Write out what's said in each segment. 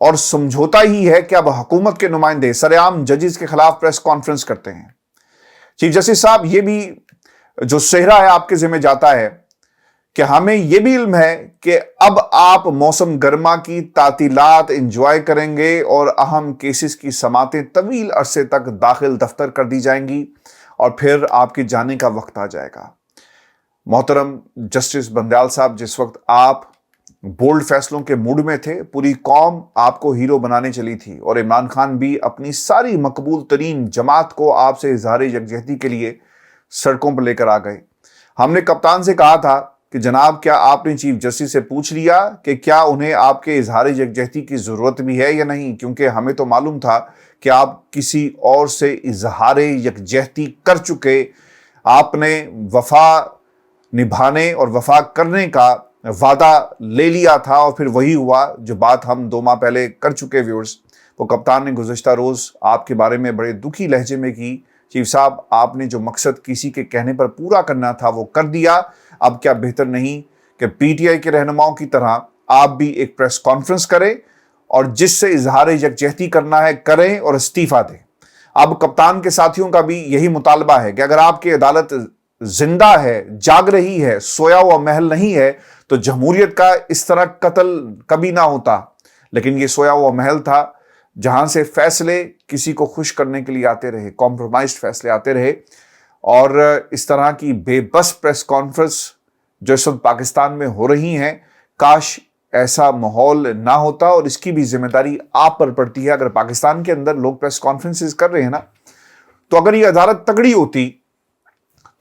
اور سمجھوتا ہی ہے کہ اب حکومت کے نمائندے سرعام ججز کے خلاف پریس کانفرنس کرتے ہیں۔ چیف جسٹس صاحب، یہ بھی جو صحرا ہے آپ کے ذمہ جاتا ہے کہ ہمیں یہ بھی علم ہے کہ اب آپ موسم گرما کی تعطیلات انجوائے کریں گے اور اہم کیسز کی سماعتیں طویل عرصے تک داخل دفتر کر دی جائیں گی اور پھر آپ کے جانے کا وقت آ جائے گا۔ محترم جسٹس بندیال صاحب، جس وقت آپ بولڈ فیصلوں کے موڈ میں تھے، پوری قوم آپ کو ہیرو بنانے چلی تھی اور عمران خان بھی اپنی ساری مقبول ترین جماعت کو آپ سے اظہار یکجہتی کے لیے سڑکوں پر لے کر آ گئے۔ ہم نے کپتان سے کہا تھا کہ جناب، کیا آپ نے چیف جسٹس سے پوچھ لیا کہ کیا انہیں آپ کے اظہار یکجہتی کی ضرورت بھی ہے یا نہیں؟ کیونکہ ہمیں تو معلوم تھا کہ آپ کسی اور سے اظہار یکجہتی کر چکے۔ آپ نے وفا نبھانے اور وفا کرنے کا وعدہ لے لیا تھا اور پھر وہی ہوا جو بات ہم 2 ماہ پہلے کر چکے ویورز۔ وہ کپتان نے گزشتہ روز آپ کے بارے میں بڑے دکھی لہجے میں کی۔ چیف صاحب، آپ نے جو مقصد کسی کے کہنے پر پورا کرنا تھا وہ کر دیا۔ اب کیا بہتر نہیں کہ پی ٹی آئی کے رہنماؤں کی طرح آپ بھی ایک پریس کانفرنس کریں اور جس سے اظہار یکجہتی کرنا ہے کریں اور استعفیٰ دیں؟ اب کپتان کے ساتھیوں کا بھی یہی مطالبہ ہے کہ اگر آپ کی عدالت زندہ ہے، جاگ رہی ہے، سویا ہوا محل نہیں ہے، تو جمہوریت کا اس طرح قتل کبھی نہ ہوتا۔ لیکن یہ سویا ہوا محل تھا جہاں سے فیصلے کسی کو خوش کرنے کے لیے آتے رہے، کمپرومائزڈ فیصلے آتے رہے، اور اس طرح کی بے بس پریس کانفرنس جو اس وقت پاکستان میں ہو رہی ہیں، کاش ایسا ماحول نہ ہوتا، اور اس کی بھی ذمہ داری آپ پر پڑتی ہے۔ اگر پاکستان کے اندر لوگ پریس کانفرنسز کر رہے ہیں نا، تو اگر یہ عدالت تگڑی ہوتی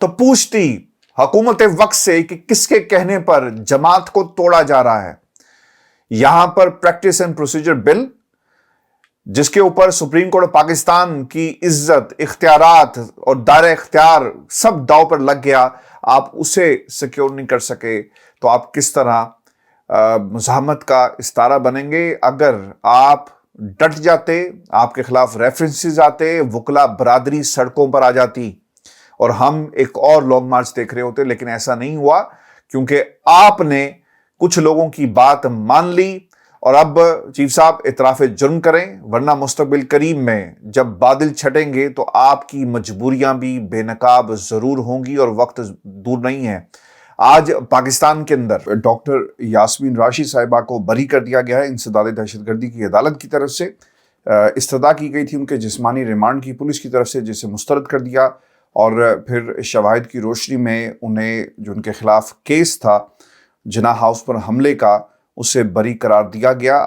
تو پوچھتی حکومت وقت سے کہ کس کے کہنے پر جماعت کو توڑا جا رہا ہے۔ یہاں پر پریکٹس اینڈ پروسیجر بل، جس کے اوپر سپریم کورٹ پاکستان کی عزت، اختیارات اور دائرہ اختیار سب داؤ پر لگ گیا، آپ اسے سیکیور نہیں کر سکے، تو آپ کس طرح مزاحمت کا استارہ بنیں گے؟ اگر آپ ڈٹ جاتے، آپ کے خلاف ریفرنسز آتے، وکلا برادری سڑکوں پر آ جاتی اور ہم ایک اور لانگ مارچ دیکھ رہے ہوتے، لیکن ایسا نہیں ہوا کیونکہ آپ نے کچھ لوگوں کی بات مان لی۔ اور اب چیف صاحب اعتراف جرم کریں، ورنہ مستقبل قریب میں جب بادل چھٹیں گے تو آپ کی مجبوریاں بھی بے نقاب ضرور ہوں گی اور وقت دور نہیں ہے۔ آج پاکستان کے اندر ڈاکٹر یاسمین راشد صاحبہ کو بری کر دیا گیا ہے انسداد دہشت گردی کی عدالت کی طرف سے۔ استدعا کی گئی تھی ان کے جسمانی ریمانڈ کی پولیس کی طرف سے، جسے مسترد کر دیا، اور پھر شواہد کی روشنی میں انہیں جو ان کے خلاف کیس تھا جناح ہاؤس پر حملے کا، اسے بری قرار دیا گیا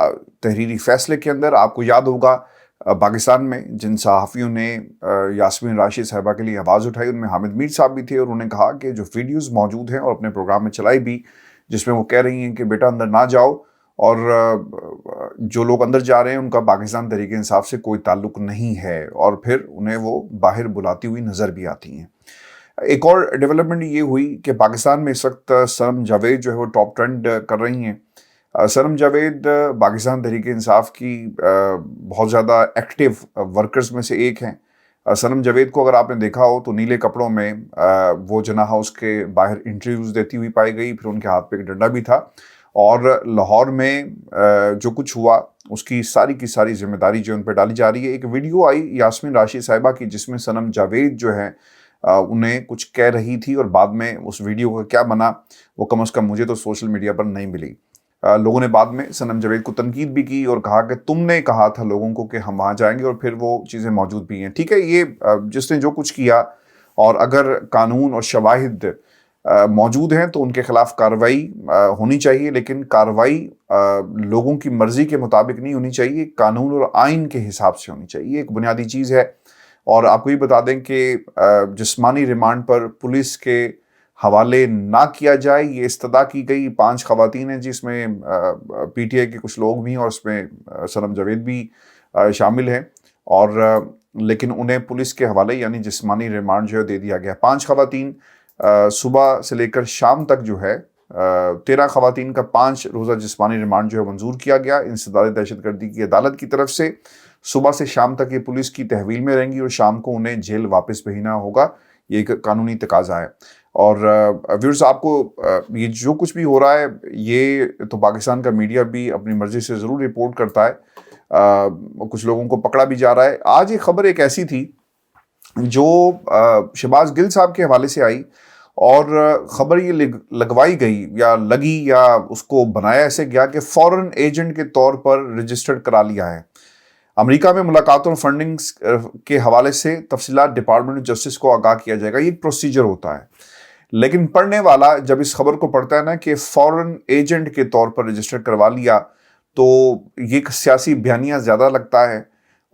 تحریری فیصلے کے اندر۔ آپ کو یاد ہوگا پاکستان میں جن صحافیوں نے یاسمین راشد صاحبہ کے لیے آواز اٹھائی، ان میں حامد میر صاحب بھی تھے، اور انہوں نے کہا کہ جو ویڈیوز موجود ہیں اور اپنے پروگرام میں چلائی بھی، جس میں وہ کہہ رہی ہیں کہ بیٹا اندر نہ جاؤ، اور جو لوگ اندر جا رہے ہیں ان کا پاکستان تحریک انصاف سے کوئی تعلق نہیں ہے، اور پھر انہیں وہ باہر بلاتی ہوئی نظر بھی آتی ہیں۔ ایک اور ڈیولپمنٹ یہ ہوئی کہ پاکستان میں اس وقت سنم جاوید جو ہے وہ ٹاپ ٹرینڈ کر رہی ہیں۔ سنم جاوید پاکستان تحریک انصاف کی بہت زیادہ ایکٹیو ورکرز میں سے ایک ہیں۔ سنم جاوید کو اگر آپ نے دیکھا ہو تو نیلے کپڑوں میں وہ جناح ہاؤس کے باہر انٹرویوز دیتی ہوئی پائی گئی، پھر ان کے ہاتھ پہ ایک ڈنڈا بھی تھا، اور لاہور میں جو کچھ ہوا اس کی ساری ذمہ داری جو ان پہ ڈالی جا رہی ہے۔ ایک ویڈیو آئی یاسمین راشد صاحبہ کی جس میں سنم جاوید جو ہے انہیں کچھ کہہ رہی تھی، اور بعد میں اس ویڈیو کا کیا بنا وہ کم از کم مجھے تو سوشل میڈیا پر نہیں ملی۔ لوگوں نے بعد میں سنم جاوید کو تنقید بھی کی اور کہا کہ تم نے کہا تھا لوگوں کو کہ ہم وہاں جائیں گے، اور پھر وہ چیزیں موجود بھی ہیں۔ ٹھیک ہے، یہ جس نے جو کچھ کیا، اور اگر قانون اور شواہد موجود ہیں تو ان کے خلاف کارروائی ہونی چاہیے، لیکن کارروائی لوگوں کی مرضی کے مطابق نہیں ہونی چاہیے، قانون اور آئین کے حساب سے ہونی چاہیے، ایک بنیادی چیز ہے۔ اور آپ کو یہ بتا دیں کہ جسمانی ریمانڈ پر پولیس کے حوالے نہ کیا جائے، یہ استدعا کی گئی 5 خواتین ہیں جس میں پی ٹی آئی کے کچھ لوگ بھی ہیں، اور اس میں سنم جاوید بھی شامل ہیں، اور لیکن انہیں پولیس کے حوالے یعنی جسمانی ریمانڈ جو ہے دے دیا گیا۔ 5 خواتین صبح سے لے کر شام تک جو ہے 13 خواتین کا 5 روزہ جسمانی ریمانڈ جو ہے منظور کیا گیا انسداد دہشت گردی کی عدالت کی طرف سے۔ صبح سے شام تک یہ پولیس کی تحویل میں رہیں گی، اور شام کو انہیں جیل واپس بھیجنا ہوگا، یہ ایک قانونی تقاضا ہے۔ اور ویورز، آپ کو یہ جو کچھ بھی ہو رہا ہے، یہ تو پاکستان کا میڈیا بھی اپنی مرضی سے ضرور رپورٹ کرتا ہے، کچھ لوگوں کو پکڑا بھی جا رہا ہے. آج ایک خبر ایک ایسی تھی جو شہباز گل صاحب کے حوالے سے آئی, اور خبر یہ لگوائی گئی یا لگی یا اس کو بنایا ایسے گیا کہ فورن ایجنٹ کے طور پر رجسٹرڈ کرا لیا ہے. امریکہ میں ملاقاتوں اور فنڈنگ کے حوالے سے تفصیلات ڈپارٹمنٹ آف جسٹس کو آگاہ کیا جائے گا. یہ ایک پروسیجر ہوتا ہے, لیکن پڑھنے والا جب اس خبر کو پڑھتا ہے نا کہ فورن ایجنٹ کے طور پر رجسٹر کروا لیا, تو یہ ایک سیاسی بیانیہ زیادہ لگتا ہے,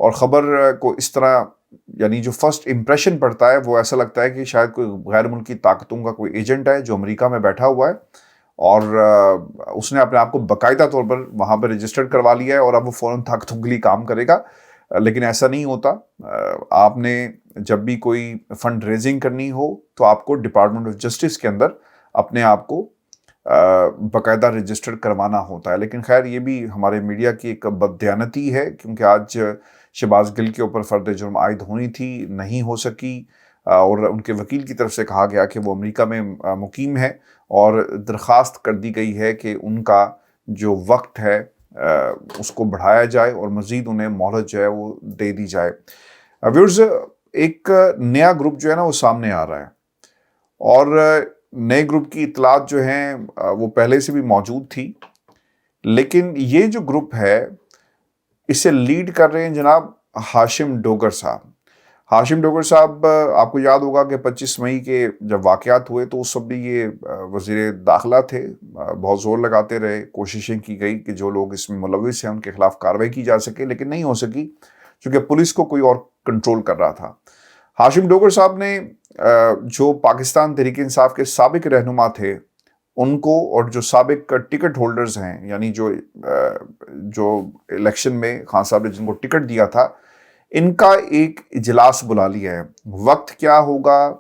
اور خبر کو اس طرح یعنی جو فرسٹ امپریشن پڑتا ہے وہ ایسا لگتا ہے کہ شاید کوئی غیر ملکی طاقتوں کا کوئی ایجنٹ ہے جو امریکہ میں بیٹھا ہوا ہے, اور اس نے اپنے آپ کو باقاعدہ طور پر وہاں پہ رجسٹرڈ کروا لیا ہے اور اب وہ فوراً طاقتوں کے لیے کام کرے گا. لیکن ایسا نہیں ہوتا. آپ نے جب بھی کوئی فنڈ ریزنگ کرنی ہو تو آپ کو ڈپارٹمنٹ آف جسٹس کے اندر اپنے آپ کو باقاعدہ رجسٹر کروانا ہوتا ہے. لیکن خیر یہ بھی ہمارے میڈیا کی ایک بددیانتی ہے, کیونکہ آج شہباز گل کے اوپر فرد جرم عائد ہونی تھی, نہیں ہو سکی, اور ان کے وکیل کی طرف سے کہا گیا کہ وہ امریکہ میں مقیم ہے, اور درخواست کر دی گئی ہے کہ ان کا جو وقت ہے اس کو بڑھایا جائے اور مزید انہیں مہلت جو ہے وہ دے دی جائے. ویورز, ایک نیا گروپ جو ہے نا وہ سامنے آ رہا ہے, اور نئے گروپ کی اطلاعات جو ہیں وہ پہلے سے بھی موجود تھی, لیکن یہ جو گروپ ہے اسے لیڈ کر رہے ہیں جناب ہاشم ڈوگر صاحب. ہاشم ڈوگر صاحب, آپ کو یاد ہوگا کہ 25 مئی کے جب واقعات ہوئے تو اس وقت بھی یہ وزیر داخلہ تھے, بہت زور لگاتے رہے, کوششیں کی گئی کہ جو لوگ اس میں ملوث ہیں ان کے خلاف کارروائی کی جا سکے, لیکن نہیں ہو سکی کیونکہ پولیس کو کوئی اور کنٹرول کر رہا تھا. ہاشم ڈوگر صاحب نے جو پاکستان تحریک انصاف کے سابق رہنما تھے ان کو, اور جو سابق ٹکٹ ہولڈرز ہیں یعنی جو الیکشن میں خان صاحب نے جن کو ٹکٹ دیا تھا, ان کا ایک اجلاس بلا لیا ہے. وقت کیا ہوگا,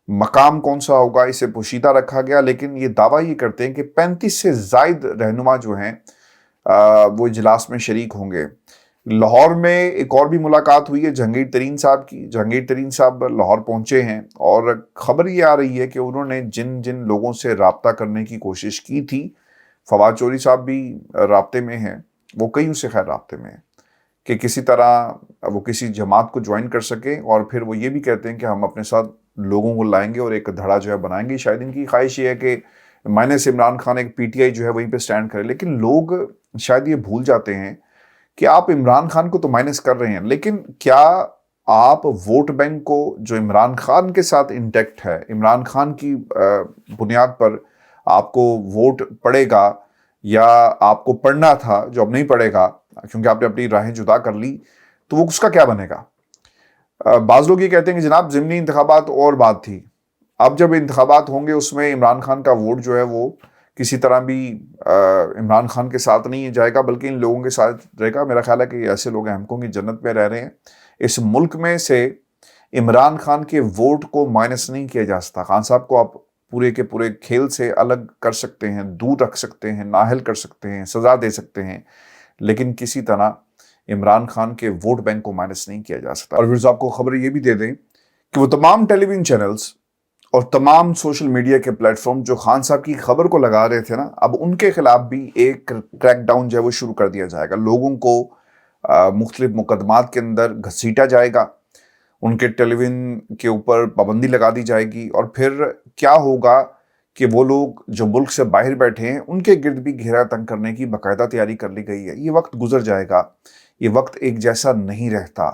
مقام کون سا ہوگا, اسے پوشیدہ رکھا گیا, لیکن یہ دعویٰ یہ کرتے ہیں کہ 35 سے زائد رہنما جو ہیں وہ اجلاس میں شریک ہوں گے. لاہور میں ایک اور بھی ملاقات ہوئی ہے جہانگیر ترین صاحب کی. جہانگیر ترین صاحب لاہور پہنچے ہیں, اور خبر یہ آ رہی ہے کہ انہوں نے جن جن لوگوں سے رابطہ کرنے کی کوشش کی تھی, فواد چوہدری صاحب بھی رابطے میں ہیں, وہ کئیوں سے خیر رابطے میں ہیں کہ کسی طرح وہ کسی جماعت کو جوائن کر سکیں, اور پھر وہ یہ بھی کہتے ہیں کہ ہم اپنے ساتھ لوگوں کو لائیں گے اور ایک دھڑا جو ہے بنائیں گے. شاید ان کی خواہش یہ ہے کہ مائنس عمران خان ایک پی ٹی آئی جو ہے وہیں پہ سٹینڈ کرے. لیکن لوگ شاید یہ بھول جاتے ہیں کہ آپ عمران خان کو تو مائنس کر رہے ہیں, لیکن کیا آپ ووٹ بینک کو جو عمران خان کے ساتھ انٹیکٹ ہے, عمران خان کی بنیاد پر آپ کو ووٹ پڑے گا, یا آپ کو پڑھنا تھا جو اب نہیں پڑے گا کیونکہ آپ نے اپنی راہیں جدا کر لی, تو وہ اس کا کیا بنے گا؟ بعض لوگ یہ کہتے ہیں کہ جناب ضمنی انتخابات اور بات تھی, اب جب انتخابات ہوں گے اس میں عمران خان کا ووٹ جو ہے وہ کسی طرح بھی عمران خان کے ساتھ نہیں جائے گا بلکہ ان لوگوں کے ساتھ رہے گا. میرا خیال ہے کہ ایسے لوگ ہیں ہم کو کی جنت میں رہ رہے ہیں. اس ملک میں سے عمران خان کے ووٹ کو مائنس نہیں کیا جا سکتا. خان صاحب کو آپ پورے کے پورے کھیل سے الگ کر سکتے ہیں, دور رکھ سکتے ہیں, نااہل کر سکتے ہیں, سزا دے سکتے ہیں, لیکن کسی طرح عمران خان کے ووٹ بینک کو مائنس نہیں کیا جا سکتا. اور ویورز, آپ کو خبر یہ بھی دے دیں کہ وہ تمام ٹیلی ویژن چینلز اور تمام سوشل میڈیا کے پلیٹ فارم جو خان صاحب کی خبر کو لگا رہے تھے نا, اب ان کے خلاف بھی ایک کریک ڈاؤن جو ہے وہ شروع کر دیا جائے گا. لوگوں کو مختلف مقدمات کے اندر گھسیٹا جائے گا, ان کے ٹیلی ویژن کے اوپر پابندی لگا دی جائے گی, اور پھر کیا ہوگا کہ وہ لوگ جو ملک سے باہر بیٹھے ہیں ان کے گرد بھی گھیرا تنگ کرنے کی باقاعدہ تیاری کر لی گئی ہے. یہ وقت گزر جائے گا, یہ وقت ایک جیسا نہیں رہتا.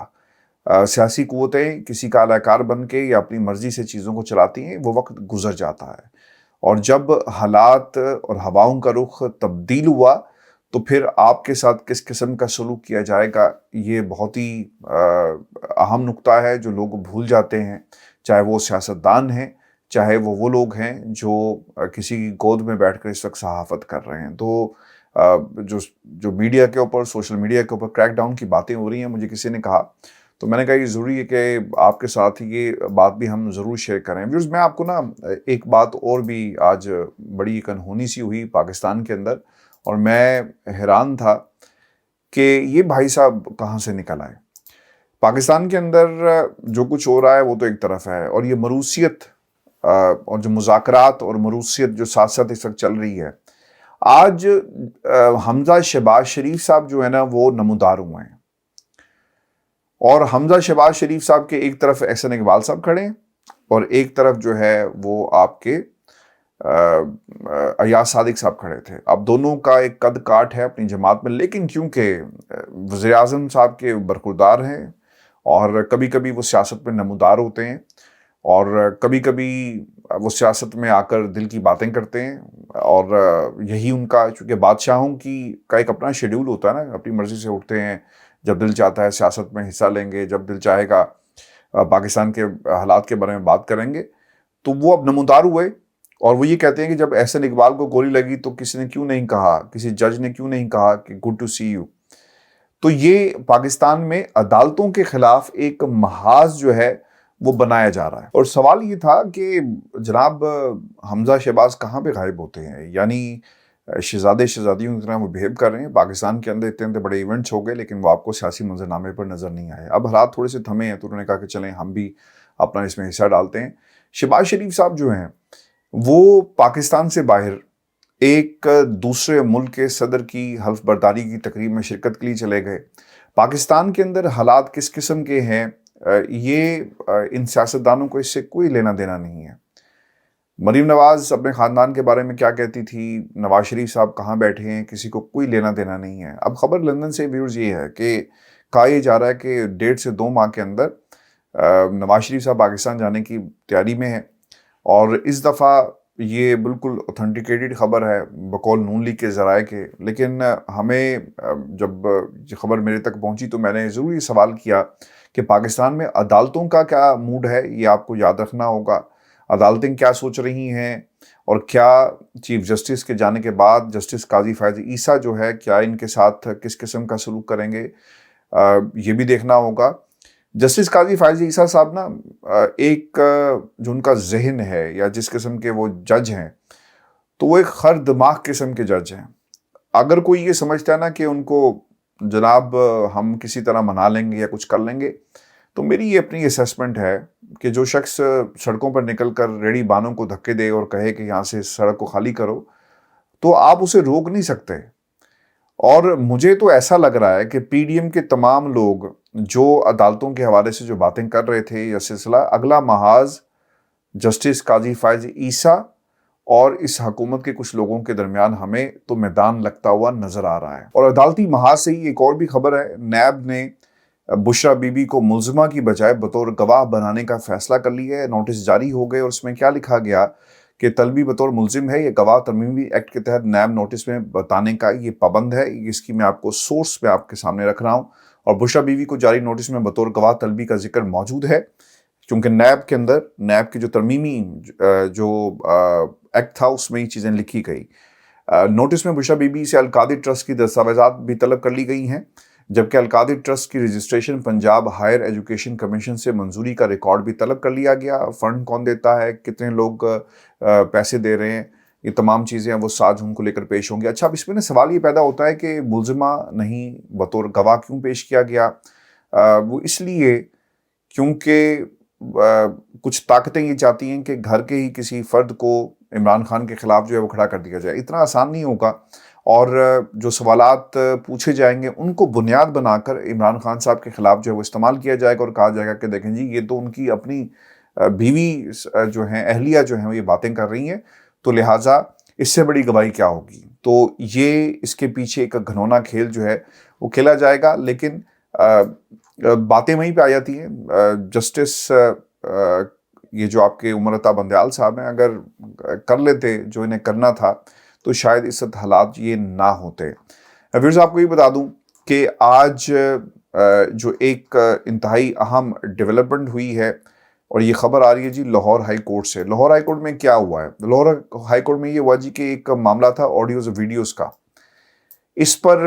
سیاسی قوتیں کسی کا اعلی کار بن کے یا اپنی مرضی سے چیزوں کو چلاتی ہیں, وہ وقت گزر جاتا ہے, اور جب حالات اور ہواؤں کا رخ تبدیل ہوا تو پھر آپ کے ساتھ کس قسم کا سلوک کیا جائے گا, یہ بہت ہی اہم نقطہ ہے جو لوگ بھول جاتے ہیں, چاہے وہ سیاستدان ہیں, چاہے وہ لوگ ہیں جو کسی کی گود میں بیٹھ کر اس وقت صحافت کر رہے ہیں. تو جو میڈیا کے اوپر, سوشل میڈیا کے اوپر کریک ڈاؤن کی باتیں ہو رہی ہیں, مجھے کسی نے کہا تو میں نے کہا یہ ضروری ہے کہ آپ کے ساتھ یہ بات بھی ہم ضرور شیئر کریں. ویورز, میں آپ کو نا ایک بات اور بھی آج بڑی ایک انہونی سی ہوئی پاکستان کے اندر, اور میں حیران تھا کہ یہ بھائی صاحب کہاں سے نکل آئے. پاکستان کے اندر جو کچھ ہو رہا ہے وہ تو ایک طرف ہے, اور یہ مروثیت اور جو مذاکرات اور مروثیت جو ساتھ ساتھ اس وقت چل رہی ہے, آج حمزہ شہباز شریف صاحب جو ہے نا وہ نمودار ہوئے ہیں، اور حمزہ شہباز شریف صاحب کے ایک طرف احسن اقبال صاحب کھڑے ہیں اور ایک طرف جو ہے وہ آپ کے ایاز صادق صاحب کھڑے تھے. اب دونوں کا ایک قد کاٹ ہے اپنی جماعت میں، لیکن کیونکہ وزیر اعظم صاحب کے برخوردار ہیں اور کبھی کبھی وہ سیاست میں نمودار ہوتے ہیں اور کبھی کبھی وہ سیاست میں آ کر دل کی باتیں کرتے ہیں، اور یہی ان کا، چونکہ بادشاہوں کا ایک اپنا شیڈیول ہوتا ہے نا، اپنی مرضی سے اٹھتے ہیں، جب دل چاہتا ہے سیاست میں حصہ لیں گے، جب دل چاہے گا پاکستان کے حالات کے بارے میں بات کریں گے. تو وہ اب نمودار ہوئے اور وہ یہ کہتے ہیں کہ جب احسن اقبال کو گولی لگی تو کسی نے کیوں نہیں کہا، کسی جج نے کیوں نہیں کہا کہ گڈ ٹو سی یو. تو یہ پاکستان میں عدالتوں کے خلاف ایک محاذ جو ہے وہ بنایا جا رہا ہے. اور سوال یہ تھا کہ جناب حمزہ شہباز کہاں پہ غائب ہوتے ہیں، یعنی شہزادیوں کی طرح وہ بہیو کر رہے ہیں. پاکستان کے اندر اتنے بڑے ایونٹس ہو گئے لیکن وہ آپ کو سیاسی منظرنامے پر نظر نہیں آئے. اب حالات تھوڑے سے تھمے ہیں تو انہوں نے کہا کہ چلیں ہم بھی اپنا اس میں حصہ ڈالتے ہیں. شہباز شریف صاحب جو ہیں وہ پاکستان سے باہر ایک دوسرے ملک کے صدر کی حلف برداری کی تقریب میں شرکت کے لیے چلے گئے. پاکستان کے اندر حالات کس قسم کے ہیں یہ ان سیاستدانوں کو اس سے کوئی لینا دینا نہیں ہے. مریم نواز اپنے خاندان کے بارے میں کیا کہتی تھی، نواز شریف صاحب کہاں بیٹھے ہیں، کسی کو کوئی لینا دینا نہیں ہے. اب خبر لندن سے ویورز یہ ہے کہ کہا یہ جا رہا ہے کہ 1.5 سے 2 ماہ کے اندر نواز شریف صاحب پاکستان جانے کی تیاری میں ہیں، اور اس دفعہ یہ بالکل اوتھینٹیکیٹڈ خبر ہے بقول نون لیگ کے ذرائع کے. لیکن ہمیں جب یہ خبر میرے تک پہنچی تو میں نے ضرور یہ سوال کیا کہ پاکستان میں عدالتوں کا کیا موڈ ہے. یہ آپ کو یاد رکھنا ہوگا، عدالتیں کیا سوچ رہی ہیں، اور کیا چیف جسٹس کے جانے کے بعد جسٹس قاضی فائز عیسیٰ جو ہے کیا ان کے ساتھ کس قسم کا سلوک کریں گے، یہ بھی دیکھنا ہوگا. جسٹس قاضی فائز عیسیٰ صاحب نا ایک جو ان کا ذہن ہے یا جس قسم کے وہ جج ہیں تو وہ ایک خر دماغ قسم کے جج ہیں. اگر کوئی یہ سمجھتا ہے نا کہ ان کو جناب ہم کسی طرح منا لیں گے یا کچھ کر لیں گے، تو میری یہ اپنی اسیسمنٹ ہے کہ جو شخص سڑکوں پر نکل کر ریڑھی بانوں کو دھکے دے اور کہے کہ یہاں سے سڑک کو خالی کرو تو آپ اسے روک نہیں سکتے. اور مجھے تو ایسا لگ رہا ہے کہ پی ڈی ایم کے تمام لوگ جو عدالتوں کے حوالے سے جو باتیں کر رہے تھے، یہ سلسلہ اگلا محاذ جسٹس قاضی فائز عیسیٰ اور اس حکومت کے کچھ لوگوں کے درمیان ہمیں تو میدان لگتا ہوا نظر آ رہا ہے. اور عدالتی محاذ سے ہی ایک اور بھی خبر ہے، نیب نے بشرا بی بی کو ملزمہ کی بجائے بطور گواہ بنانے کا فیصلہ کر لیا ہے. نوٹس جاری ہو گئے اور اس میں کیا لکھا گیا کہ طلبی بطور ملزم ہے. یہ گواہ ترمیمی ایکٹ کے تحت نیب نوٹس میں بتانے کا یہ پابند ہے. اس کی میں آپ کو سورس پہ آپ کے سامنے رکھ رہا ہوں، اور بشرا بی بی کو جاری نوٹس میں بطور گواہ طلبی کا ذکر موجود ہے کیونکہ نیب کے اندر نیب کی جو ترمیمی جو ایکٹ تھا اس میں یہ چیزیں لکھی گئی. نوٹس میں بشرا بی بی سے القادر ٹرسٹ کی دستاویزات بھی طلب کر لی گئی ہیں، جبکہ القادر ٹرسٹ کی registration Punjab higher education commission سے منظوری کا ریکارڈ بھی طلب کر لیا گیا. فنڈ کون دیتا ہے، کتنے لوگ پیسے دے رہے ہیں، یہ تمام چیزیں وہ ساتھ ان کو لے کر پیش ہوں گے. اچھا، اب اس میں نا سوال یہ پیدا ہوتا ہے کہ ملزمہ نہیں بطور گواہ کیوں پیش کیا گیا؟ وہ اس لیے کیونکہ کچھ طاقتیں یہ چاہتی ہیں کہ گھر کے ہی کسی فرد کو عمران خان کے خلاف جو ہے وہ کھڑا کر دیا جائے. اتنا آسان نہیں ہوگا، اور جو سوالات پوچھے جائیں گے ان کو بنیاد بنا کر عمران خان صاحب کے خلاف جو ہے وہ استعمال کیا جائے گا اور کہا جائے گا کہ دیکھیں جی یہ تو ان کی اپنی بیوی جو ہیں، اہلیہ جو ہیں وہ یہ باتیں کر رہی ہیں، تو لہٰذا اس سے بڑی گواہی کیا ہوگی. تو یہ اس کے پیچھے ایک گھنونا کھیل جو ہے وہ کھیلا جائے گا. لیکن باتیں وہیں پہ آ جاتی ہیں. جسٹس یہ جو آپ کے عمر عطا بندیال صاحب ہیں اگر کر لیتے جو انہیں کرنا تھا تو شاید اس وقت حالات یہ نہ ہوتے. ویورز آپ کو یہ بتا دوں کہ آج جو ایک انتہائی اہم ڈیولپمنٹ ہوئی ہے اور یہ خبر آ رہی ہے جی لاہور ہائی کورٹ سے. لاہور ہائی کورٹ میں کیا ہوا ہے؟ لاہور ہائی کورٹ میں یہ ہوا جی کہ ایک معاملہ تھا آڈیوز اور ویڈیوز کا. اس پر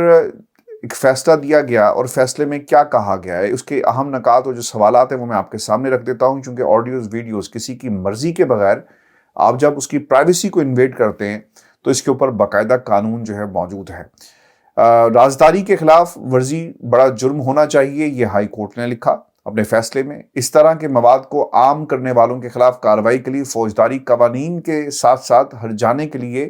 ایک فیصلہ دیا گیا اور فیصلے میں کیا کہا گیا ہے، اس کے اہم نکات اور جو سوالات ہیں وہ میں آپ کے سامنے رکھ دیتا ہوں. چونکہ آڈیوز ویڈیوز کسی کی مرضی کے بغیر آپ جب اس کی پرائیویسی کو انویڈ کرتے ہیں تو اس کے اوپر باقاعدہ قانون جو ہے موجود ہے. رازداری کے خلاف ورزی بڑا جرم ہونا چاہیے، یہ ہائی کورٹ نے لکھا اپنے فیصلے میں. اس طرح کے مواد کو عام کرنے والوں کے خلاف کارروائی کے لیے فوجداری قوانین کے ساتھ ساتھ ہر جانے کے لیے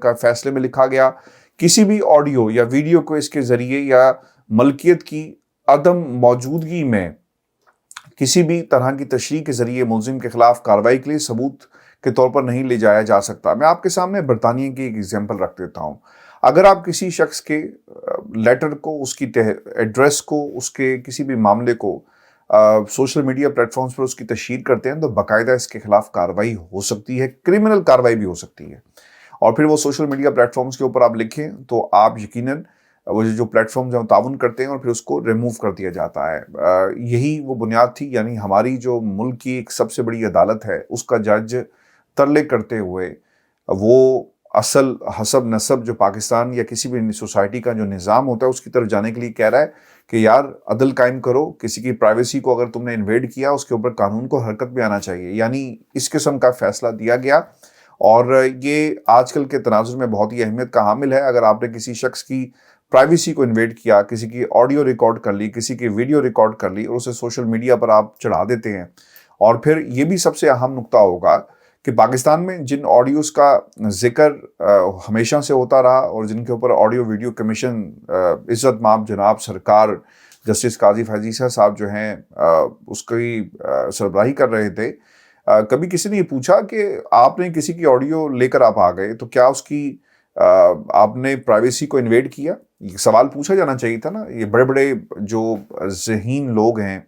کا فیصلے میں لکھا گیا۔ کسی بھی آڈیو یا ویڈیو کو اس کے ذریعے یا ملکیت کی عدم موجودگی میں کسی بھی طرح کی تشریح کے ذریعے ملزم کے خلاف کارروائی کے لیے ثبوت کے طور پر نہیں لے جایا جا سکتا۔ میں آپ کے سامنے برطانیہ کی ایک ایگزامپل رکھ دیتا ہوں۔ اگر آپ کسی شخص کے لیٹر کو، اس کی ایڈریس کو، اس کے کسی بھی معاملے کو سوشل میڈیا پلیٹ فارمز پر اس کی تشہیر کرتے ہیں تو باقاعدہ اس کے خلاف کارروائی ہو سکتی ہے، کرمنل کارروائی بھی ہو سکتی ہے۔ اور پھر وہ سوشل میڈیا پلیٹ فارمز کے اوپر آپ لکھیں تو آپ یقیناً وہ جو پلیٹ فارمز ہیں وہ تعاون کرتے ہیں اور پھر اس کو ریموو کر دیا جاتا ہے۔ یہی وہ بنیاد تھی، یعنی ہماری جو ملک کی ایک سب سے بڑی عدالت ہے اس کا جج ترلے کرتے ہوئے وہ اصل حسب نسب جو پاکستان یا کسی بھی سوسائٹی کا جو نظام ہوتا ہے اس کی طرف جانے کے لیے کہہ رہا ہے کہ یار عدل قائم کرو، کسی کی پرائیویسی کو اگر تم نے انویڈ کیا اس کے اوپر قانون کو حرکت میں آنا چاہیے، یعنی اس قسم کا فیصلہ دیا گیا۔ اور یہ آج کل کے تناظر میں بہت ہی اہمیت کا حامل ہے۔ اگر آپ نے کسی شخص کی پرائیویسی کو انویڈ کیا، کسی کی آڈیو ریکارڈ کر لی، کسی کی ویڈیو ریکارڈ کر لی اور اسے سوشل میڈیا پر آپ چڑھا دیتے ہیں، اور پھر یہ بھی سب سے اہم نقطہ ہوگا کہ پاکستان میں جن آڈیوز کا ذکر ہمیشہ سے ہوتا رہا اور جن کے اوپر آڈیو ویڈیو کمیشن عزت مآب جناب سرکار جسٹس قاضی فیض عیسیٰ صاحب جو ہیں اس کی سربراہی کر رہے تھے، کبھی کسی نے یہ پوچھا کہ آپ نے کسی کی آڈیو لے کر آپ آ گئے تو کیا اس کی آپ نے پرائیویسی کو انویڈ کیا؟ یہ سوال پوچھا جانا چاہیے تھا نا۔ یہ بڑے بڑے جو ذہین لوگ ہیں،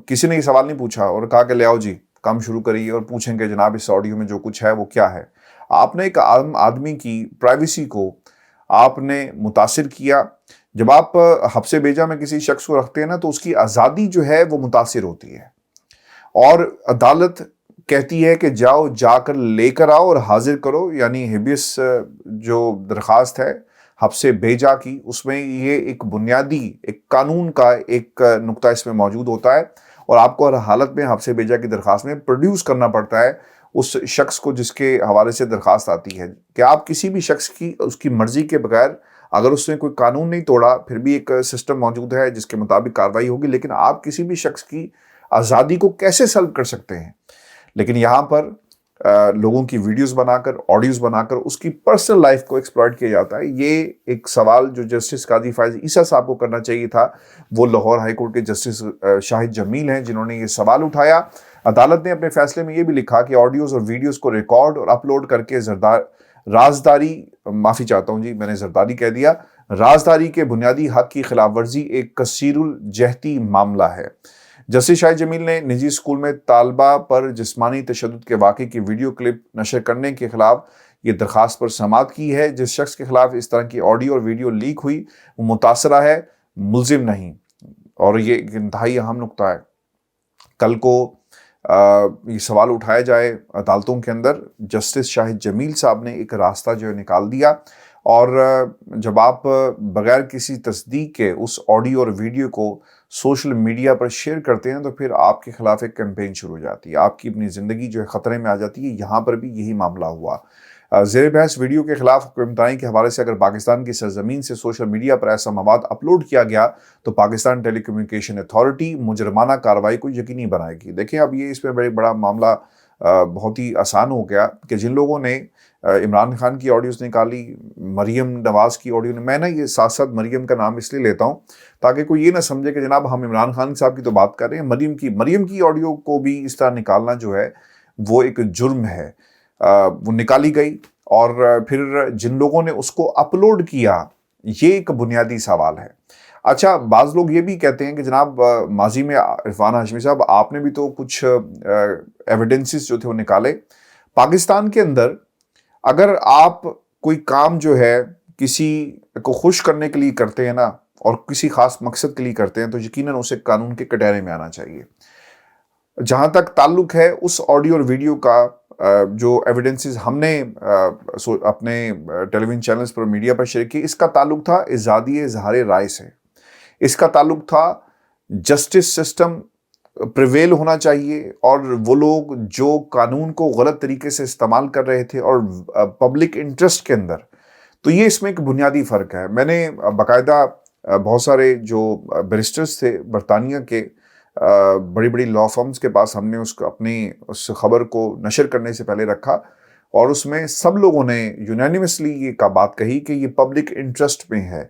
کسی نے یہ سوال نہیں پوچھا اور کہا کہ لے آؤ جی کام شروع کریے اور پوچھیں کہ جناب اس آڈیو میں جو کچھ ہے وہ کیا ہے۔ آپ نے ایک عام آدمی کی پرائیویسی کو آپ نے متاثر کیا۔ جب آپ حبس بیجا میں کسی شخص کو رکھتے ہیں نا تو اس کی آزادی جو ہے وہ متاثر ہوتی ہے، اور عدالت کہتی ہے کہ جاؤ، جا کر لے کر آؤ اور حاضر کرو، یعنی ہیبیس جو درخواست ہے حبس بیجا کی، اس میں یہ ایک بنیادی ایک قانون کا ایک نقطہ اس میں موجود ہوتا ہے، اور آپ کو ہر حالت میں حبس بیجا کی درخواست میں پروڈیوس کرنا پڑتا ہے اس شخص کو جس کے حوالے سے درخواست آتی ہے، کہ آپ کسی بھی شخص کی اس کی مرضی کے بغیر، اگر اس نے کوئی قانون نہیں توڑا پھر بھی ایک سسٹم موجود ہے جس کے مطابق کارروائی ہوگی، لیکن آپ کسی بھی شخص کی آزادی کو کیسے سلب کر سکتے ہیں؟ لیکن یہاں پر لوگوں کی ویڈیوز بنا کر، آڈیوز بنا کر اس کی پرسنل لائف کو ایکسپلائٹ کیا جاتا ہے۔ یہ ایک سوال جو جسٹس قاضی فیض عیسیٰ صاحب کو کرنا چاہیے تھا، وہ لاہور ہائی کورٹ کے جسٹس شاہد جمیل ہیں جنہوں نے یہ سوال اٹھایا۔ عدالت نے اپنے فیصلے میں یہ بھی لکھا کہ آڈیوز اور ویڈیوز کو ریکارڈ اور اپلوڈ کر کے رازداری، معافی چاہتا ہوں جی میں نے زرداری کہہ دیا، رازداری کے بنیادی حق کی خلاف ورزی ایک کثیر الجہتی معاملہ ہے۔ جسٹس شاہد جمیل نے نجی اسکول میں طالبہ پر جسمانی تشدد کے واقعے کی ویڈیو کلپ نشر کرنے کے خلاف یہ درخواست پر سماعت کی ہے۔ جس شخص کے خلاف اس طرح کی آڈیو اور ویڈیو لیک ہوئی وہ متاثرہ ہے، ملزم نہیں، اور یہ ایک انتہائی اہم نقطہ ہے۔ کل کو یہ سوال اٹھایا جائے عدالتوں کے اندر، جسٹس شاہد جمیل صاحب نے ایک راستہ جو ہے نکال دیا، اور جب آپ بغیر کسی تصدیق کے اس آڈیو اور ویڈیو کو سوشل میڈیا پر شیئر کرتے ہیں تو پھر آپ کے خلاف ایک کیمپین شروع ہو جاتی ہے، آپ کی اپنی زندگی جو ہے خطرے میں آ جاتی ہے۔ یہاں پر بھی یہی معاملہ ہوا۔ زیر بحث ویڈیو کے خلاف حکمرانی کے حوالے سے اگر پاکستان کی سرزمین سے سوشل میڈیا پر ایسا مواد اپلوڈ کیا گیا تو پاکستان ٹیلی کمیونیکیشن اتھارٹی مجرمانہ کارروائی کو یقینی بنائے گی۔ دیکھیں اب یہ اس میں بڑا معاملہ بہت ہی آسان ہو گیا کہ جن لوگوں نے عمران خان کی آڈیوز نکالی، مریم نواز کی آڈیو، میں نا یہ ساتھ ساتھ مریم کا نام اس لیے لیتا ہوں تاکہ کوئی یہ نہ سمجھے کہ جناب ہم عمران خان صاحب کی تو بات کر رہے ہیں، مریم کی آڈیو کو بھی اس طرح نکالنا جو ہے وہ ایک جرم ہے۔ وہ نکالی گئی اور پھر جن لوگوں نے اس کو اپلوڈ کیا، یہ ایک بنیادی سوال ہے۔ اچھا، بعض لوگ یہ بھی کہتے ہیں کہ جناب ماضی میں عرفان ہاشمی صاحب آپ نے بھی تو کچھ ایویڈنسز جو تھے وہ نکالے۔ پاکستان کے اندر اگر آپ کوئی کام جو ہے کسی کو خوش کرنے کے لیے کرتے ہیں نا، اور کسی خاص مقصد کے لیے کرتے ہیں تو یقیناً اسے قانون کے کٹہرے میں آنا چاہیے۔ جہاں تک تعلق ہے اس آڈیو اور ویڈیو کا، جو ایویڈنسز ہم نے اپنے ٹیلی ویژن چینلز پر میڈیا پر شیئر کی، اس کا تعلق تھا ازادی اظہار رائے سے، اس کا تعلق تھا جسٹس سسٹم پریویل ہونا چاہیے، اور وہ لوگ جو قانون کو غلط طریقے سے استعمال کر رہے تھے اور پبلک انٹرسٹ کے اندر، تو یہ اس میں ایک بنیادی فرق ہے۔ میں نے باقاعدہ بہت سارے جو بیرسٹرز تھے برطانیہ کے، بڑی بڑی لا فرمز کے پاس ہم نے اس خبر کو نشر کرنے سے پہلے رکھا، اور اس میں سب لوگوں نے یونینیمسلی یہ بات کہی کہ یہ پبلک انٹرسٹ میں ہے،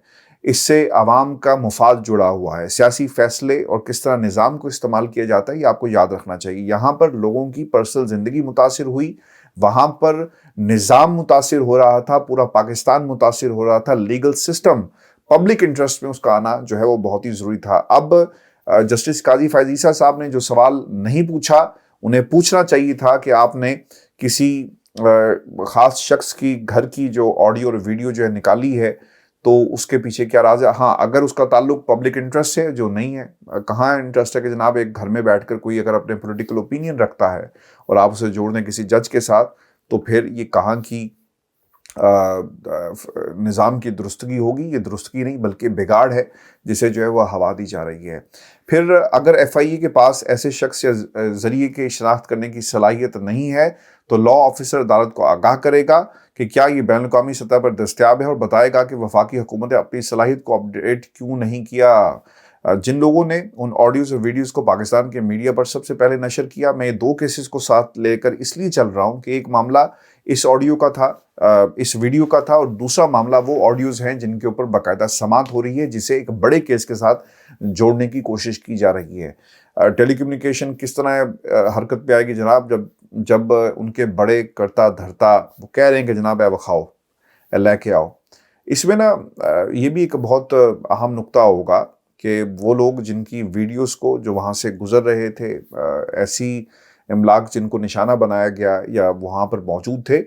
اس سے عوام کا مفاد جڑا ہوا ہے۔ سیاسی فیصلے اور کس طرح نظام کو استعمال کیا جاتا ہے یہ آپ کو یاد رکھنا چاہیے۔ یہاں پر لوگوں کی پرسنل زندگی متاثر ہوئی، وہاں پر نظام متاثر ہو رہا تھا، پورا پاکستان متاثر ہو رہا تھا، لیگل سسٹم پبلک انٹرسٹ میں اس کا آنا جو ہے وہ بہت ہی ضروری تھا۔ اب جسٹس قاضی فائز عیسیٰ صاحب نے جو سوال نہیں پوچھا، انہیں پوچھنا چاہیے تھا کہ آپ نے کسی خاص شخص کی گھر کی جو آڈیو اور ویڈیو جو ہے نکالی ہے تو اس کے پیچھے کیا راز ہے؟ ہاں، اگر اس کا تعلق پبلک انٹرسٹ سے جو نہیں ہے، کہاں انٹرسٹ ہے کہ جناب ایک گھر میں بیٹھ کر کوئی اگر اپنے پولیٹیکل اوپینین رکھتا ہے اور آپ اسے جوڑ دیں کسی جج کے ساتھ، تو پھر یہ کہاں کی نظام کی درستگی ہوگی؟ یہ درستگی نہیں بلکہ بگاڑ ہے جسے جو ہے وہ ہوا دی جا رہی ہے۔ پھر اگر ایف آئی اے کے پاس ایسے شخص یا ذریعے کی شناخت کرنے کی صلاحیت نہیں ہے تو لا آفیسر عدالت کو آگاہ کرے گا کہ کیا یہ بین الاقوامی سطح پر دستیاب ہے، اور بتائے گا کہ وفاقی حکومت نے اپنی صلاحیت کو اپڈیٹ کیوں نہیں کیا۔ جن لوگوں نے ان آڈیوز اور ویڈیوز کو پاکستان کے میڈیا پر سب سے پہلے نشر کیا، میں یہ دو کیسز کو ساتھ لے کر اس لیے چل رہا ہوں کہ ایک معاملہ اس آڈیو کا تھا، اس ویڈیو کا تھا، اور دوسرا معاملہ وہ آڈیوز ہیں جن کے اوپر باقاعدہ سماعت ہو رہی ہے، جسے ایک بڑے کیس کے ساتھ جوڑنے کی کوشش کی جا رہی ہے۔ ٹیلی کمیونیکیشن کس طرح حرکت پہ آئے گی جناب؟ جب ان کے بڑے کرتا دھرتا وہ کہہ رہے ہیں کہ جناب اے وخاؤ، لے کے آؤ۔ اس میں نا یہ بھی ایک بہت اہم نقطہ ہوگا کہ وہ لوگ جن کی ویڈیوز کو جو وہاں سے گزر رہے تھے، ایسی املاک جن کو نشانہ بنایا گیا یا وہاں پر موجود تھے،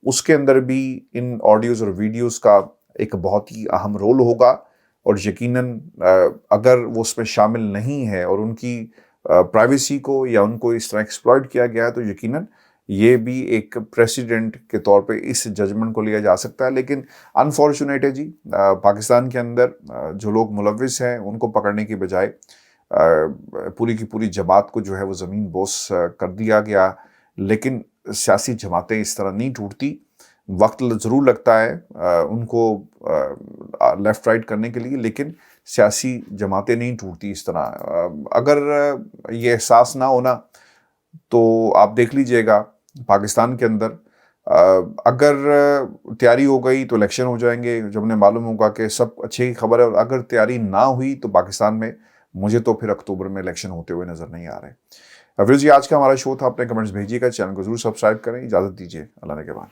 اس کے اندر بھی ان آڈیوز اور ویڈیوز کا ایک بہت ہی اہم رول ہوگا، اور یقیناً اگر وہ اس میں شامل نہیں ہے اور ان کی پرائیویسی کو یا ان کو اس طرح ایکسپلائٹ کیا گیا ہے تو یقیناً یہ بھی ایک پریسیڈنٹ کے طور پہ اس ججمنٹ کو لیا جا سکتا ہے۔ لیکن انفارچونیٹ ہے جی، پاکستان کے اندر جو لوگ ملوث ہیں ان کو پکڑنے کی بجائے پوری کی پوری جماعت کو جو ہے وہ زمین بوس کر دیا گیا۔ لیکن سیاسی جماعتیں اس طرح نہیں ٹوٹتی، وقت ضرور لگتا ہے ان کو لیفٹ رائٹ کرنے کے لیے، لیکن سیاسی جماعتیں نہیں ٹوٹتی اس طرح۔ اگر یہ احساس نہ ہونا تو آپ دیکھ لیجئے گا پاکستان کے اندر اگر تیاری ہو گئی تو الیکشن ہو جائیں گے، جب انہیں معلوم ہوگا کہ سب اچھی خبر ہے، اور اگر تیاری نہ ہوئی تو پاکستان میں مجھے تو پھر اکتوبر میں الیکشن ہوتے ہوئے نظر نہیں آ رہے۔ پھر جی آج کا ہمارا شو تھا، اپنے کمنٹس بھیجیے گا، چینل کو ضرور سبسکرائب کریں، اجازت دیجیے، اللہ نے کے بعد۔